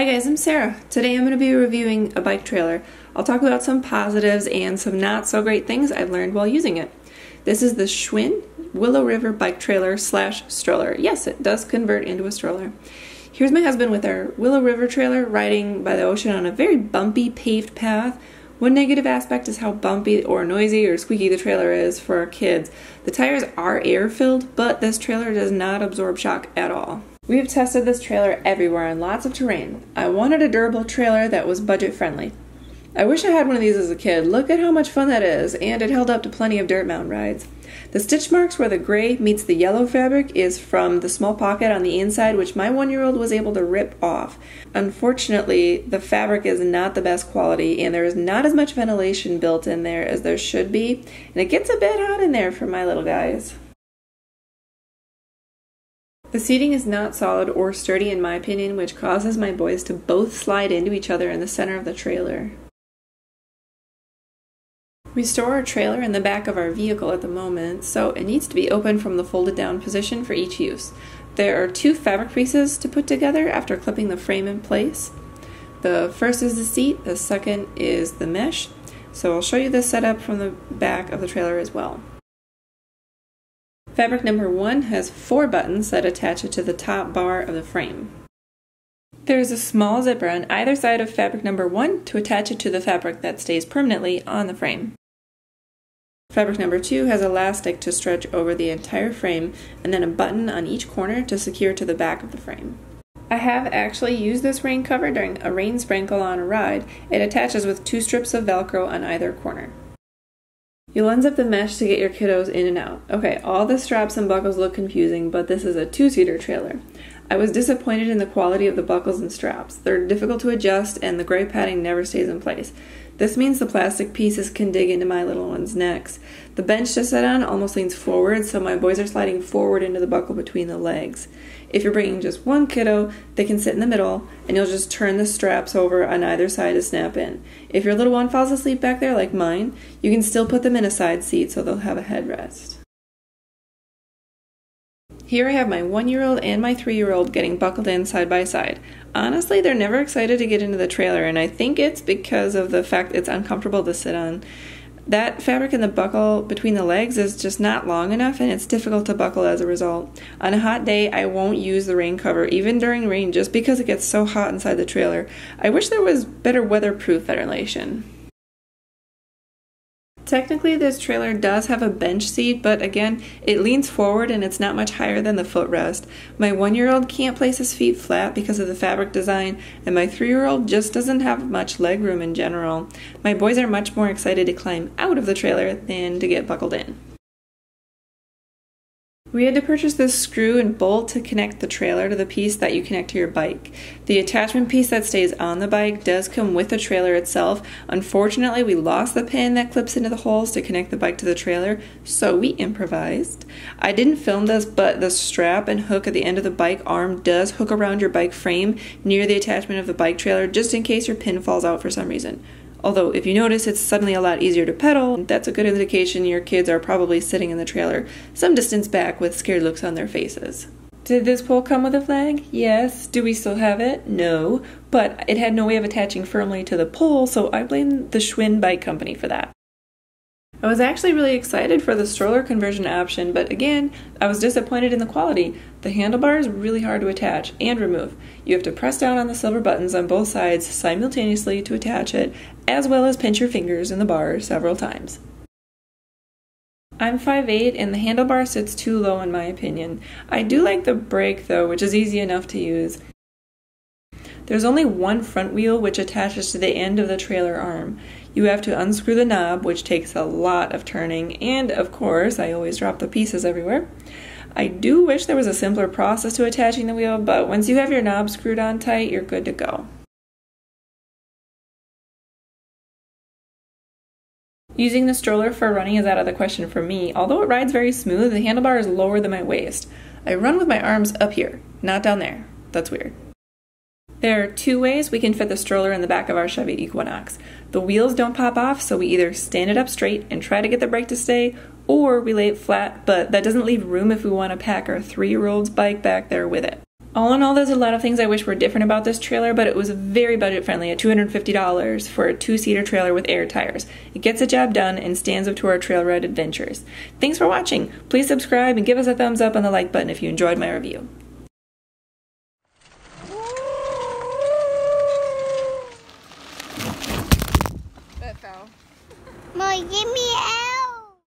Hi guys, I'm Sarah. Today I'm going to be reviewing a bike trailer. I'll talk about some positives and some not so great things I've learned while using it. This is the Schwinn Willow River Bike trailer / stroller. Yes, it does convert into a stroller. Here's my husband with our Willow River trailer riding by the ocean on a very bumpy paved path. One negative aspect is how bumpy or noisy or squeaky the trailer is for our kids. The tires are air-filled, but this trailer does not absorb shock at all. We have tested this trailer everywhere on lots of terrain. I wanted a durable trailer that was budget-friendly. I wish I had one of these as a kid. Look at how much fun that is, and it held up to plenty of dirt mountain rides. The stitch marks where the gray meets the yellow fabric is from the small pocket on the inside, which my 1-year-old was able to rip off. Unfortunately, the fabric is not the best quality, and there is not as much ventilation built in there as there should be, and it gets a bit hot in there for my little guys. The seating is not solid or sturdy in my opinion, which causes my boys to both slide into each other in the center of the trailer. We store our trailer in the back of our vehicle at the moment, so it needs to be open from the folded down position for each use. There are 2 fabric pieces to put together after clipping the frame in place. The first is the seat, the second is the mesh. So I'll show you this setup from the back of the trailer as well. Fabric number 1 has 4 buttons that attach it to the top bar of the frame. There is a small zipper on either side of fabric number 1 to attach it to the fabric that stays permanently on the frame. Fabric number 2 has elastic to stretch over the entire frame, and then a button on each corner to secure to the back of the frame. I have actually used this rain cover during a rain sprinkle on a ride. It attaches with 2 strips of Velcro on either corner. You'll unzip the mesh to get your kiddos in and out. Okay, all the straps and buckles look confusing, but this is a 2-seater trailer. I was disappointed in the quality of the buckles and straps. They're difficult to adjust, and the gray padding never stays in place. This means the plastic pieces can dig into my little ones' necks. The bench to sit on almost leans forward, so my boys are sliding forward into the buckle between the legs. If you're bringing just one kiddo, they can sit in the middle, and you'll just turn the straps over on either side to snap in. If your little one falls asleep back there like mine, you can still put them in a side seat so they'll have a headrest. Here I have my 1-year-old and my 3-year-old getting buckled in side by side. Honestly, they're never excited to get into the trailer, and I think it's because of the fact it's uncomfortable to sit on. That fabric in the buckle between the legs is just not long enough, and it's difficult to buckle as a result. On a hot day, I won't use the rain cover, even during rain, just because it gets so hot inside the trailer. I wish there was better weatherproof ventilation. Technically, this trailer does have a bench seat, but again, it leans forward and it's not much higher than the footrest. My 1-year-old can't place his feet flat because of the fabric design, and my 3-year-old just doesn't have much leg room in general. My boys are much more excited to climb out of the trailer than to get buckled in. We had to purchase this screw and bolt to connect the trailer to the piece that you connect to your bike. The attachment piece that stays on the bike does come with the trailer itself. Unfortunately, we lost the pin that clips into the holes to connect the bike to the trailer, so we improvised. I didn't film this, but the strap and hook at the end of the bike arm does hook around your bike frame near the attachment of the bike trailer, just in case your pin falls out for some reason. Although, if you notice it's suddenly a lot easier to pedal, that's a good indication your kids are probably sitting in the trailer some distance back with scared looks on their faces. Did this pole come with a flag? Yes. Do we still have it? No. But it had no way of attaching firmly to the pole, so I blame the Schwinn Bike company for that. I was actually really excited for the stroller conversion option, but again, I was disappointed in the quality. The handlebar is really hard to attach and remove. You have to press down on the silver buttons on both sides simultaneously to attach it, as well as pinch your fingers in the bar several times. I'm 5'8", and the handlebar sits too low in my opinion. I do like the brake though, which is easy enough to use. There's only one front wheel which attaches to the end of the trailer arm. You have to unscrew the knob, which takes a lot of turning, and of course, I always drop the pieces everywhere. I do wish there was a simpler process to attaching the wheel, but once you have your knob screwed on tight, you're good to go. Using the stroller for running is out of the question for me. Although it rides very smooth, the handlebar is lower than my waist. I run with my arms up here, not down there. That's weird. There are 2 ways we can fit the stroller in the back of our Chevy Equinox. The wheels don't pop off, so we either stand it up straight and try to get the brake to stay, or we lay it flat, but that doesn't leave room if we want to pack our 3-year-old's bike back there with it. All in all, there's a lot of things I wish were different about this trailer, but it was very budget friendly at $250 for a 2-seater trailer with air tires. It gets the job done and stands up to our trail ride adventures. Thanks for watching. Please subscribe and give us a thumbs up on the like button if you enjoyed my review. That fell. Mom, give me